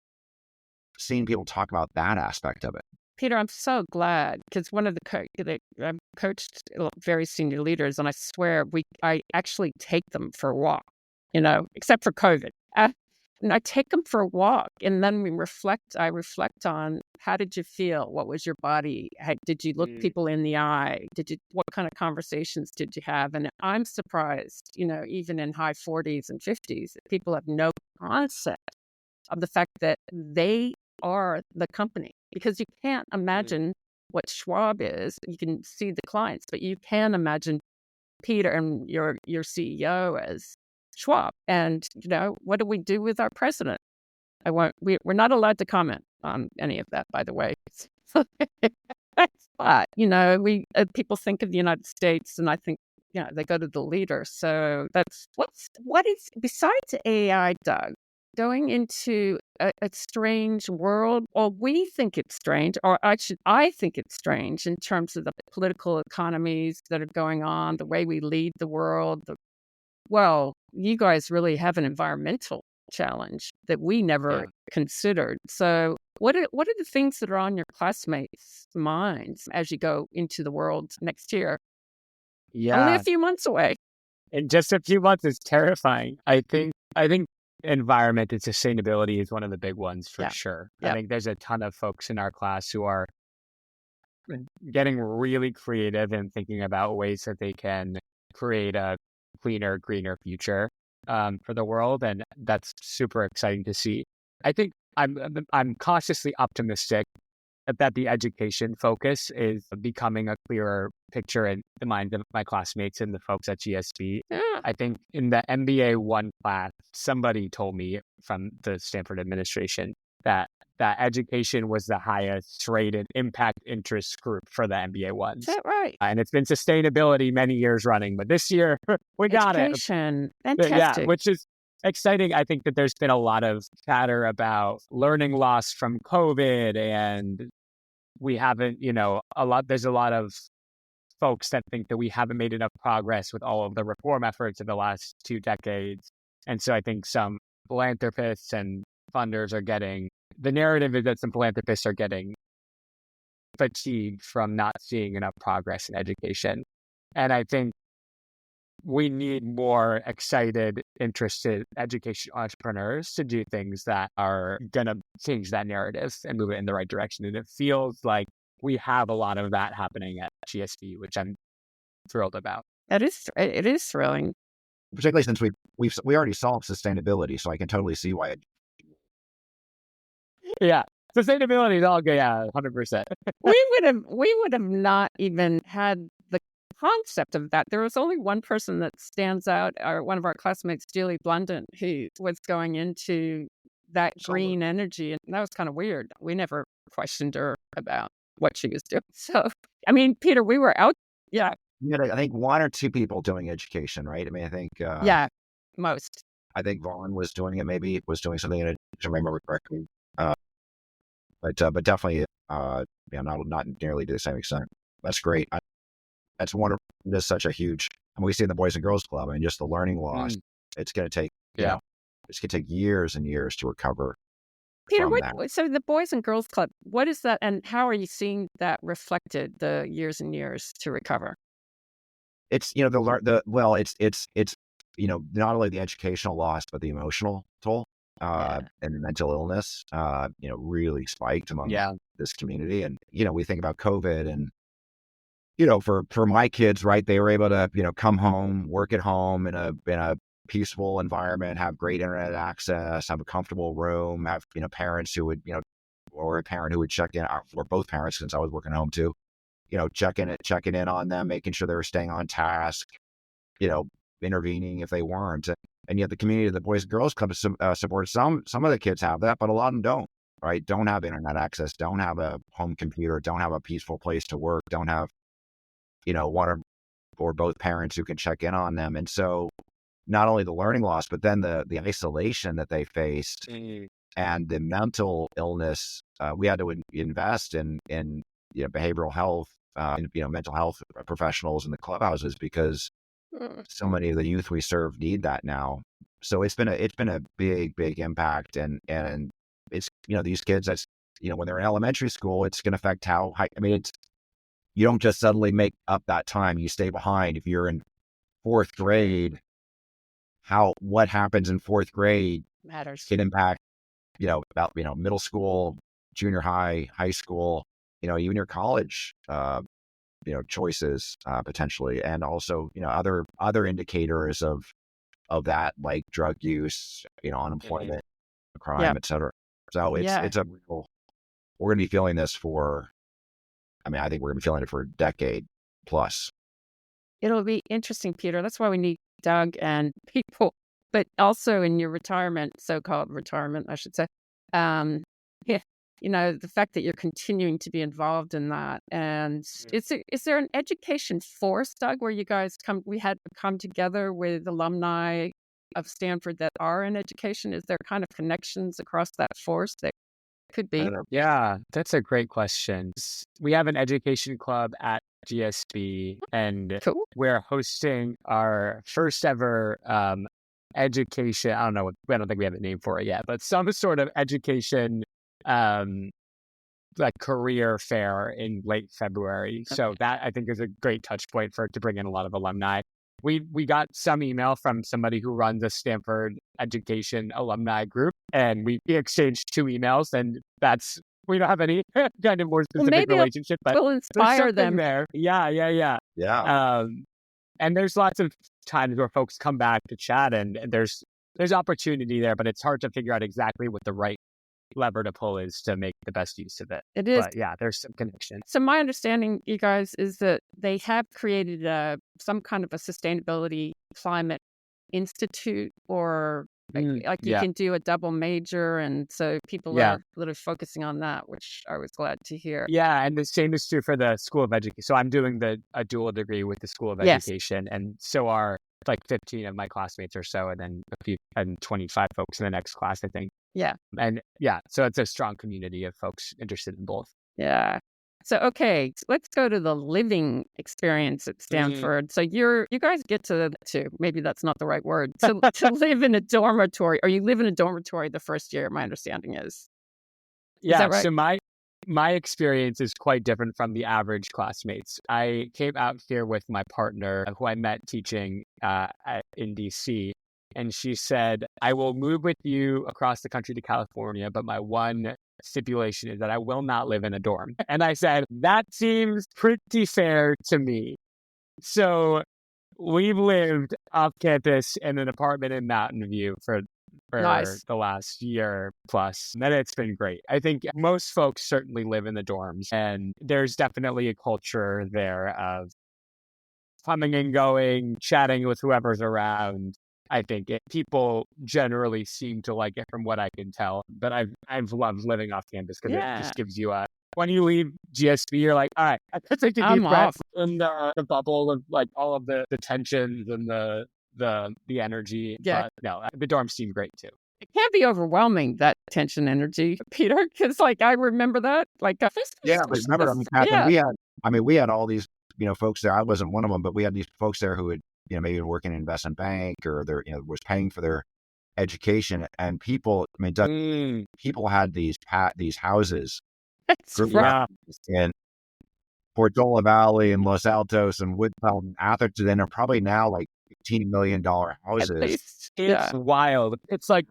seen people talk about that aspect of it. Peter, I'm so glad because one of I've coached very senior leaders, and I swear I actually take them for a walk, except for COVID. And I take them for a walk, and then I reflect on how did you feel? What was your body? Did you look people in the eye? What kind of conversations did you have? And I'm surprised, even in high 40s and 50s, people have no concept of the fact that they are the company, because you can't imagine what Schwab is. You can see the clients, but you can imagine Peter and your CEO as Schwab. And, what do we do with our president? We're not allowed to comment on any of that, by the way. But, people think of the United States, and I think, they go to the leader. So that's what is, besides AI, Doug, going into a strange world, or we think it's strange, or I think it's strange in terms of the political economies that are going on, the way we lead the world. Well, you guys really have an environmental challenge that we never considered. So what are the things that are on your classmates' minds as you go into the world next year? Yeah. Only a few months away. In just a few months is terrifying. I think environment and sustainability is one of the big ones for sure. I think there's a ton of folks in our class who are getting really creative and thinking about ways that they can create a cleaner, greener future for the world, and that's super exciting to see. I think I'm cautiously optimistic that the education focus is becoming a clearer picture in the minds of my classmates and the folks at GSB. Yeah. I think in the MBA 1 class, somebody told me from the Stanford administration that education was the highest rated impact interest group for the MBA 1s. Is that right? And it's been sustainability many years running, but this year we got education. it. Fantastic. Yeah, which is exciting. I think that there's been a lot of chatter about learning loss from COVID, and we haven't, there's a lot of folks that think that we haven't made enough progress with all of the reform efforts in the last 2 decades. And so I think some philanthropists and funders the narrative is that some philanthropists are getting fatigued from not seeing enough progress in education. And I think we need more excited, interested education entrepreneurs to do things that are going to change that narrative and move it in the right direction. And it feels like we have a lot of that happening at GSB, which I'm thrilled about. It is thrilling. Particularly since we already solved sustainability, so I can totally see why. Yeah. Sustainability is all good. Yeah, 100%. we would have not even had the concept of that. There was only one person that stands out, one of our classmates, Julie Blunden, who was going into that green energy. And that was kind of weird. We never questioned her about what she was doing. So, I mean, Peter, we were out. Yeah. I think 1 or 2 people doing education, right? I mean, I think. Most. I think Vaughn was doing it. Maybe was doing something in it, if I remember correctly. But definitely, not nearly to the same extent. That's great. That's wonderful. It's such a huge. I mean, we see in the Boys and Girls Club, and just the learning loss. It's going to take, it's going to take years and years to recover. Peter, so the Boys and Girls Club, what is that, and how are you seeing that reflected, the years and years to recover? It's it's not only the educational loss, but the emotional toll. And mental illness, really spiked among this community. And, we think about COVID and, for my kids, right, they were able to, come home, work at home in a peaceful environment, have great internet access, have a comfortable room, have, parents who would, or a parent who would check in, or both parents, since I was working at home too, checking in on them, making sure they were staying on task, intervening if they weren't. And yet the community of the Boys and Girls Club supports some of the kids have that, but a lot of them don't, right? Don't have internet access, don't have a home computer, don't have a peaceful place to work, don't have, one or both parents who can check in on them. And so not only the learning loss, but then the isolation that they faced and the mental illness. We had to invest in behavioral health, mental health professionals in the clubhouses, because so many of the youth we serve need that now. So it's been a big impact, and it's, these kids, that's, when they're in elementary school, it's going to affect how high. I mean, it's, you don't just suddenly make up that time. You stay behind. If you're in fourth grade, what happens in fourth grade Matters. can impact, about, middle school, junior high, high school, even your college, choices, potentially. And also, other indicators of that, like drug use, unemployment, crime, et cetera. So it's a real, we're going to be feeling this for, I think we're going to be feeling it for a decade plus. It'll be interesting, Peter. That's why we need Doug and people, but also in your retirement, so-called retirement, I should say. The fact that you're continuing to be involved in that. And is there an education force, Doug, where you guys come together with alumni of Stanford that are in education? Is there kind of connections across that force that could be? Yeah, that's a great question. We have an education club at GSB, and we're hosting our first ever education. I don't think we have a name for it yet, but some sort of education like career fair in late February. Okay. So that, I think, is a great touch point to bring in a lot of alumni. We got some email from somebody who runs a Stanford education alumni group, and we exchanged 2 emails, and we don't have any kind of more specific relationship, but we'll inspire them there. Yeah. And there's lots of times where folks come back to chat, and there's opportunity there, but it's hard to figure out exactly what the right lever to pull is to make the best use of it. It is. But yeah, there's some connection. So my understanding, you guys, is that they have created some kind of a sustainability climate institute, or you can do a double major, and so people are literally focusing on that, which I was glad to hear. Yeah, and the same is true for the School of Education. So I'm doing a dual degree with the School of Education, and so are 15 of my classmates or so, and then 25 folks in the next class, I think. Yeah. And so it's a strong community of folks interested in both. Yeah. So, okay, let's go to the living experience at Stanford. So you guys get to maybe that's not the right word, to live in a dormitory, or you live in a dormitory the first year, my understanding is. Yeah. Is that right? So my experience is quite different from the average classmates. I came out here with my partner, who I met teaching in DC. And she said, I will move with you across the country to California, but my one stipulation is that I will not live in a dorm. And I said, that seems pretty fair to me. So we've lived off campus in an apartment in Mountain View for the last year plus. And it's been great. I think most folks certainly live in the dorms, and there's definitely a culture there of coming and going, chatting with whoever's around. I think people generally seem to like it from what I can tell, but I've loved living off campus because it just gives you when you leave GSB, you're like, all right, I can take a deep breath in the bubble of like all of the tensions and the energy. Yeah. But no, the dorms seem great too. It can be overwhelming, that tension energy, Peter, because I remember that. But remember, Catherine, we had all these, folks there. I wasn't one of them, but we had these folks there who had, maybe working in an investment bank, or they're, was paying for their education, and people, people had these houses in Portola Valley and Los Altos and Woodtown and Atherton, and are probably now like $15 million houses. It's wild. It's like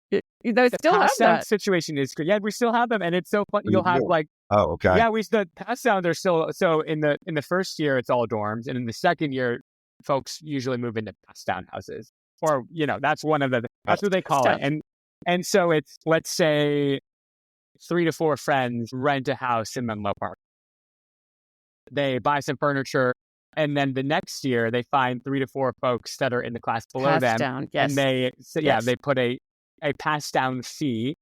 they still have that situation is good. Yeah, we still have them, and it's so fun. You'll have the pass downs are still, so in the first year it's all dorms, and in the second year folks usually move into pass down houses, or that's one of that's what they call it. And so it's, let's say 3 to 4 friends rent a house in Menlo Park. They buy some furniture, and then the next year they find 3 to 4 folks that are in the class below them, and they put a pass down fee,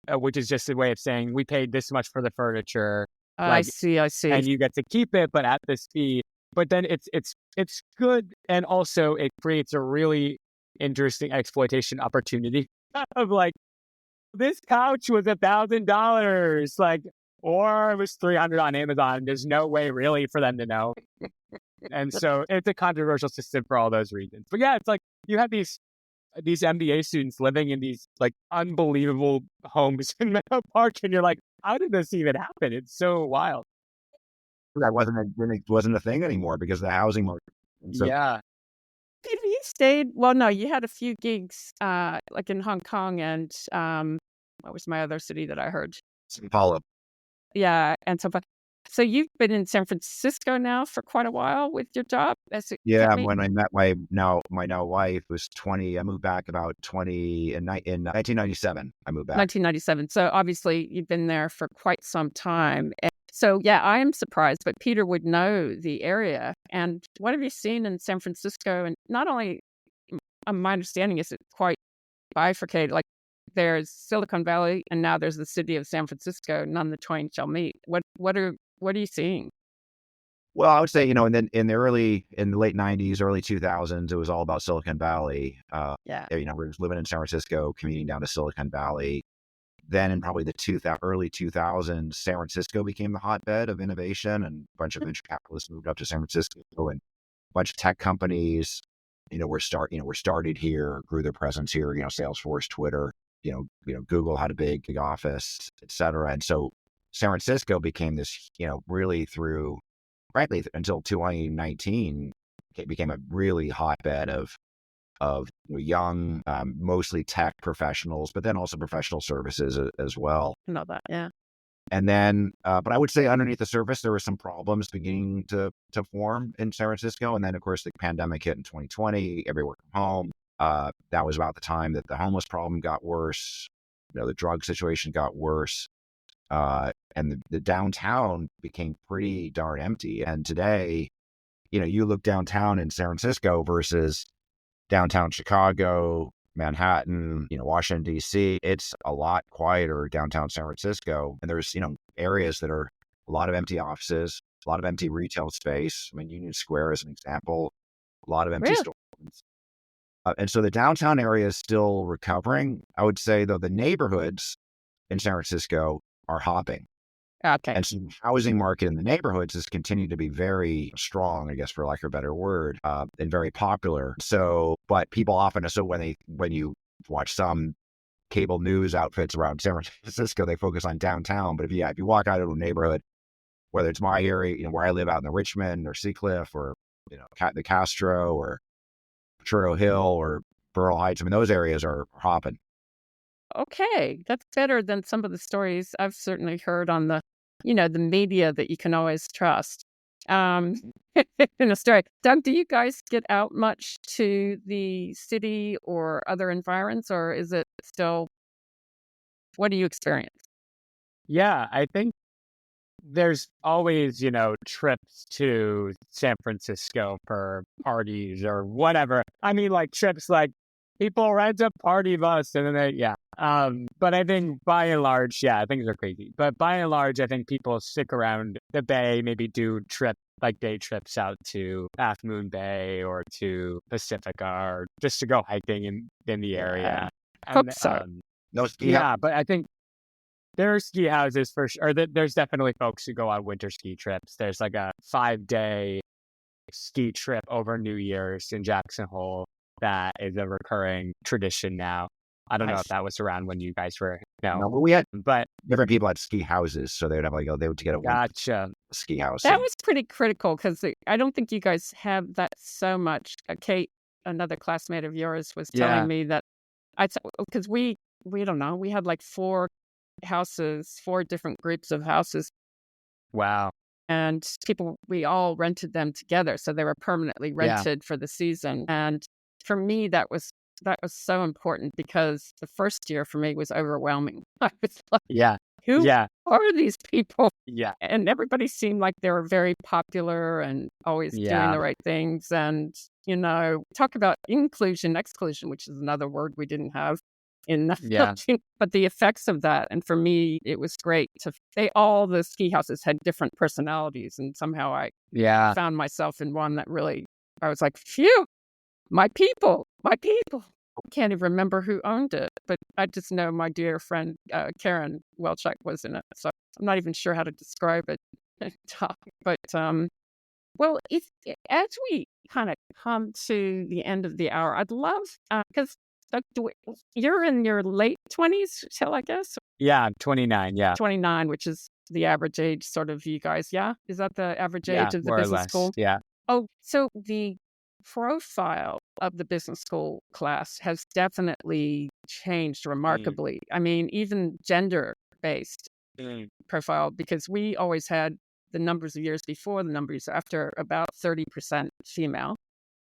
which is just a way of saying we paid this much for the furniture. I see. And you get to keep it, but at this fee. But then it's good, and also it creates a really interesting exploitation opportunity of like, this couch was $1,000, or it was $300 on Amazon. There's no way really for them to know. And so it's a controversial system for all those reasons. But yeah, it's like you have these MBA students living in these like unbelievable homes in Menlo Park, and you're like, how did this even happen? It's so wild. That wasn't a thing anymore because of the housing market. And so Yeah. Peter, you stayed, well, no, you had a few gigs like in Hong Kong and what was my other city that I heard? Sao Paulo. Yeah, and so you've been in San Francisco now for quite a while with your job as a Yeah, cat when I met my now wife was 20. I moved back about 20 in 1997. I moved back. 1997. So obviously you've been there for quite some time. And so yeah, I am surprised, but Peter would know the area. And what have you seen in San Francisco? And not only, my understanding is it's quite bifurcated. Like there's Silicon Valley, and now there's the city of San Francisco. None the twain shall meet. What are you seeing? Well, I would say, in the late 90s, early 2000s, it was all about Silicon Valley. Yeah. We were living in San Francisco, commuting down to Silicon Valley. Then in probably the early 2000s, San Francisco became the hotbed of innovation, and a bunch of venture capitalists moved up to San Francisco, and a bunch of tech companies, were started here, grew their presence here, Salesforce, Twitter, Google had a big office, et cetera. And so San Francisco became this, really frankly, until 2019, it became a really hotbed of young, mostly tech professionals, but then also professional services as well. I know that. Yeah. And then, but I would say underneath the surface, there were some problems beginning to form in San Francisco. And then, of course, the pandemic hit in 2020, everyone from home. That was about the time that the homeless problem got worse. The drug situation got worse. And the downtown became pretty darn empty. And today, you look downtown in San Francisco versus downtown Chicago, Manhattan, Washington, D.C., it's a lot quieter downtown San Francisco. And there's, areas that are a lot of empty offices, a lot of empty retail space. I mean, Union Square is an example, a lot of empty Really? stores. And so the downtown area is still recovering. I would say, though, the neighborhoods in San Francisco are hopping. Okay. And so the housing market in the neighborhoods has continued to be very strong, I guess, for lack of a better word, and very popular. So, but people often, so when you watch some cable news outfits around San Francisco, they focus on downtown. But if you walk out of a neighborhood, whether it's my area, where I live out in the Richmond or Seacliff or, the Castro or Churro Hill or Borough Heights, I mean, those areas are hopping. Okay, that's better than some of the stories I've certainly heard on the media that you can always trust. In a story, Doug, do you guys get out much to the city or other environs, or is it still? What do you experience? Yeah, I think there's always, trips to San Francisco for parties or whatever. I mean, like trips like people rent a party bus and then but I think by and large, things are crazy. But by and large, I think people stick around the Bay, maybe do day trips out to Half Moon Bay or to Pacifica or just to go hiking in the area. Hope so. No ski but I think there are ski houses for sure. Or there's definitely folks who go on winter ski trips. There's like a 5-day ski trip over New Year's in Jackson Hole. That is a recurring tradition now. I don't know if that was around when you guys were. No, but we had but different people had ski houses, so they would have they would get a gotcha ski house. That was pretty critical because I don't think you guys have that so much. Kate, another classmate of yours, was telling me that because we don't know, we had like 4 different groups of houses. Wow. And we all rented them together, so they were permanently rented for the season. And for me, that was so important because the first year for me was overwhelming. I was like, who are these people? Yeah. And everybody seemed like they were very popular and always doing the right things. And, talk about inclusion, exclusion, which is another word we didn't have in the but the effects of that. And for me, it was great all the ski houses had different personalities. And somehow I found myself in one that really, I was like, phew. My people. I can't even remember who owned it, but I just know my dear friend Karen Welchuk was in it. So I'm not even sure how to describe it. But Well, as we kind of come to the end of the hour, I'd love, because you're in your late 20s, I guess? Yeah, I'm 29. Yeah. 29, which is the average age sort of you guys. Yeah. Is that the average Yeah, age of the more or business less. school? Yeah. Oh, so the profile of the business school class has definitely changed remarkably. I mean, even gender based profile, because we always had the numbers of years before, the numbers after, about 30% female.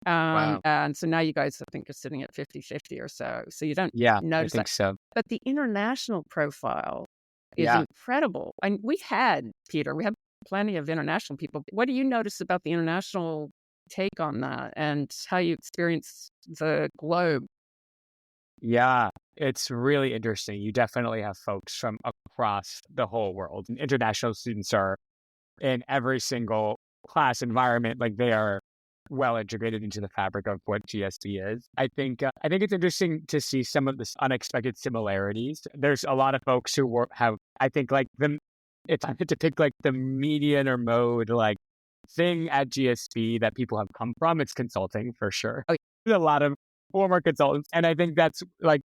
Wow. And so now you guys, I think, are sitting at 50-50 or so. So you don't Yeah, I notice think that. so. But the international profile is Yeah. incredible. And we had plenty of international people. What do you notice about the international take on that and how you experience the globe? Yeah, it's really interesting. You definitely have folks from across the whole world. And international students are in every single class environment, like they are well integrated into the fabric of what GSB is. I think it's interesting to see some of the unexpected similarities. There's a lot of folks who have, I think, like if I had to pick like the median or mode like thing at GSB that people have come from, it's consulting for sure. There's a lot of former consultants, and I think that's like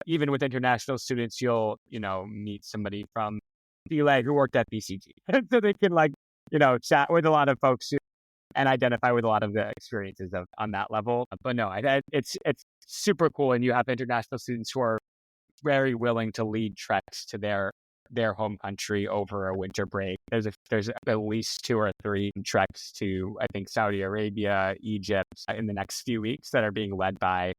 even with international students, you'll meet somebody from DLA who worked at BCG, so they can chat with a lot of folks and identify with a lot of the experiences on that level. But no, it's super cool, and you have international students who are very willing to lead treks to their home country over a winter break. There's at least 2 or 3 treks to, I think, Saudi Arabia, Egypt in the next few weeks that are being led by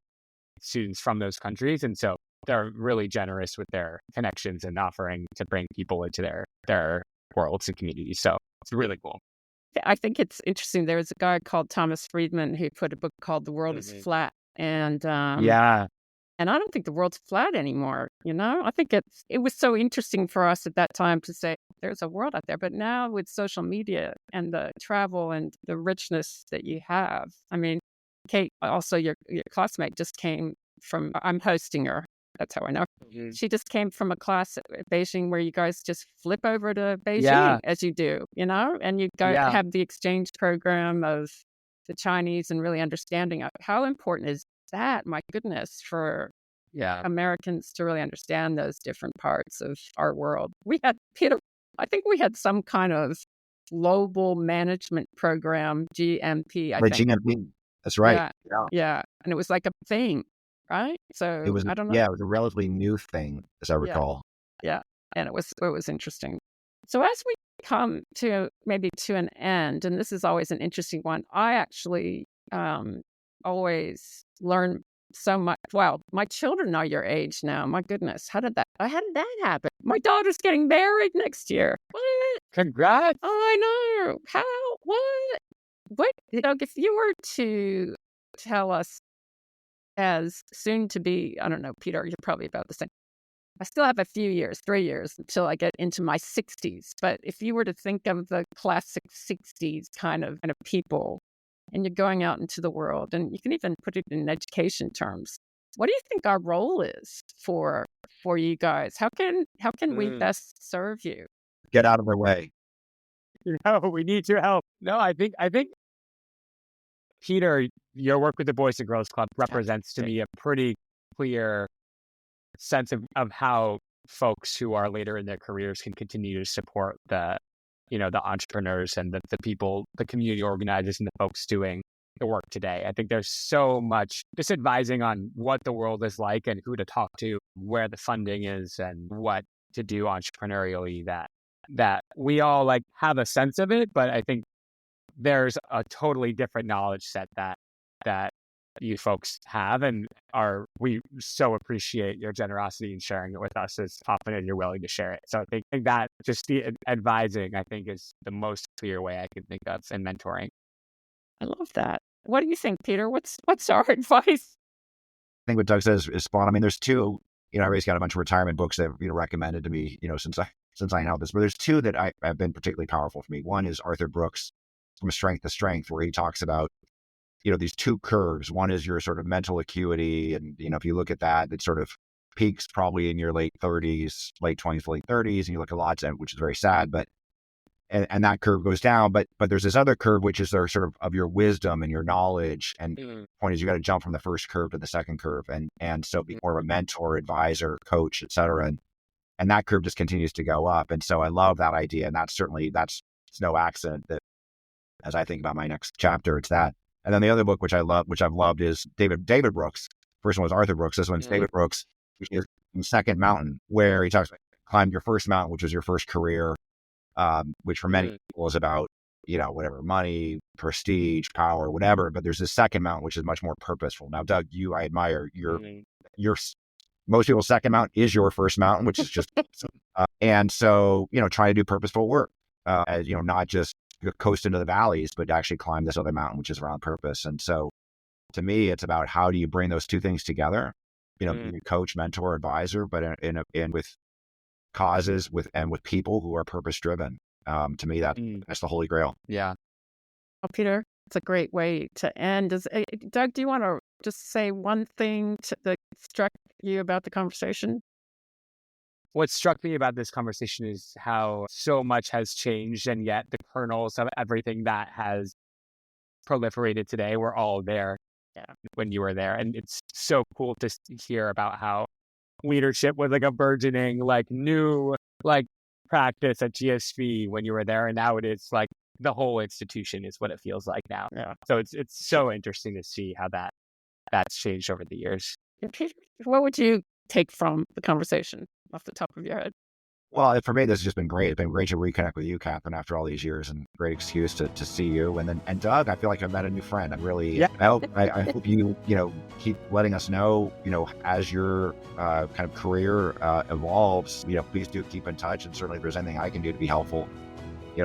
students from those countries, and so they're really generous with their connections and offering to bring people into their worlds and communities. So it's really cool. I think it's interesting. There was a guy called Thomas Friedman who put a book called "The World is Flat," and Yeah. And I don't think the world's flat anymore. I think it was so interesting for us at that time to say there's a world out there. But now with social media and the travel and the richness that you have, I mean, Kate, also your classmate, just came from. I'm hosting her. That's how I know. She just came from a class at Beijing where you guys just flip over to Beijing as you do, and you go have the exchange program of the Chinese and really understanding how important is that, my goodness, for Americans to really understand those different parts of our world. We had, Peter, I think we had some kind of global management program, GMP, I think. GMP, that's right. Yeah. And it was like a thing, right? So I don't know. Yeah, it was a relatively new thing, as I recall. Yeah. And it was interesting. So as we come to an end, and this is always an interesting one, I actually always learn so much. Well, my children are your age now. My goodness, how did that happen? My daughter's getting married next year. What? Congrats! I know. How? What? If you were to tell us, as soon to be, I don't know, Peter, you're probably about the same. I still have a few years, 3 years, until I get into my 60s. But if you were to think of the classic 60s kind of people, and you're going out into the world, and you can even put it in education terms, what do you think our role is for you guys? How can we best serve you? Get out of their way. We need your help. No, I think Peter, your work with the Boys and Girls Club represents to me a pretty clear sense of how folks who are later in their careers can continue to support the entrepreneurs and the people, the community organizers and the folks doing the work today. I think there's so much just advising on what the world is like and who to talk to, where the funding is and what to do entrepreneurially that we all have a sense of it, but I think there's a totally different knowledge set that you folks have, and we so appreciate your generosity in sharing it with us as often as you're willing to share it. So I think that just the advising, I think, is the most clear way I can think of in mentoring. I love that. What do you think, Peter? What's our advice? I think what Doug says is spot on. I mean, there's 2, everybody's got a bunch of retirement books that have recommended to me, since I know this, but there's 2 that have been particularly powerful for me. One is Arthur Brooks' From Strength to Strength, where he talks about these 2 curves. One is your sort of mental acuity. And, if you look at that, it sort of peaks probably in your late 30s, late 20s, late 30s. And you look at lots of, which is very sad, but and that curve goes down. But there's this other curve, which is sort of your wisdom and your knowledge. And the point is, you got to jump from the first curve to the second curve, and so be more of a mentor, advisor, coach, et cetera. And that curve just continues to go up. And so I love that idea. And that's it's no accident that as I think about my next chapter, it's that. And then the other book, which I've loved, is David Brooks. First one was Arthur Brooks. This one's David Brooks, which is the Second Mountain, where he talks about climb your first mountain, which was your first career, which for many people is about, whatever, money, prestige, power, whatever. But there's this second mountain, which is much more purposeful. Now, Doug, I admire your most people's second mountain is your first mountain, which is just, and so, try to do purposeful work, not just coast into the valleys, but actually climb this other mountain, which is around purpose. And so to me, it's about how do you bring those two things together, being coach, mentor, advisor, but in with causes with people who are purpose driven. To me, that's the holy grail. Yeah. Well, Peter, it's a great way to end. Doug, do you want to just say one thing that struck you about the conversation? What struck me about this conversation is how so much has changed, and yet the kernels of everything that has proliferated today were all there when you were there. And it's so cool to hear about how leadership was like a burgeoning, new practice at GSV when you were there. And now it is like the whole institution is what it feels like now. Yeah. So it's so interesting to see how that's changed over the years. Peter, what would you take from the conversation off the top of your head? Well, for me, this has just been great. It's been great to reconnect with you, Catherine, after all these years, and great excuse to see you. And Doug, I feel like I've met a new friend. I'm really, I hope you, keep letting us know, as your kind of career evolves, please do keep in touch. And certainly if there's anything I can do to be helpful,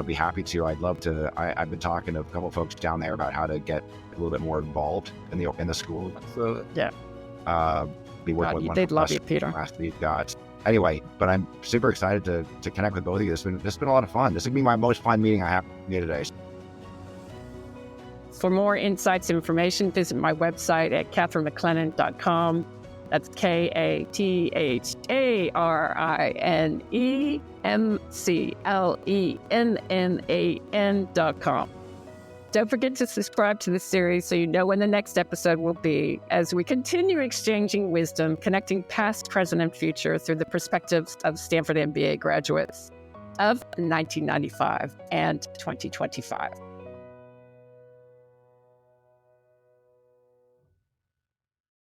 be happy to. I'd love to. I've been talking to a couple of folks down there about how to get a little bit more involved in the school. Absolutely. Yeah. Be working with one they'd of love the you, Peter. these guys. Anyway, but I'm super excited to connect with both of you. This has been a lot of fun. This will be my most fun meeting I have with you today. For more insights and information, visit my website at kathmclennan.com. That's KATHARINEMCLENNAN.com. Don't forget to subscribe to this series so you know when the next episode will be, as we continue exchanging wisdom, connecting past, present, and future through the perspectives of Stanford MBA graduates of 1995 and 2025.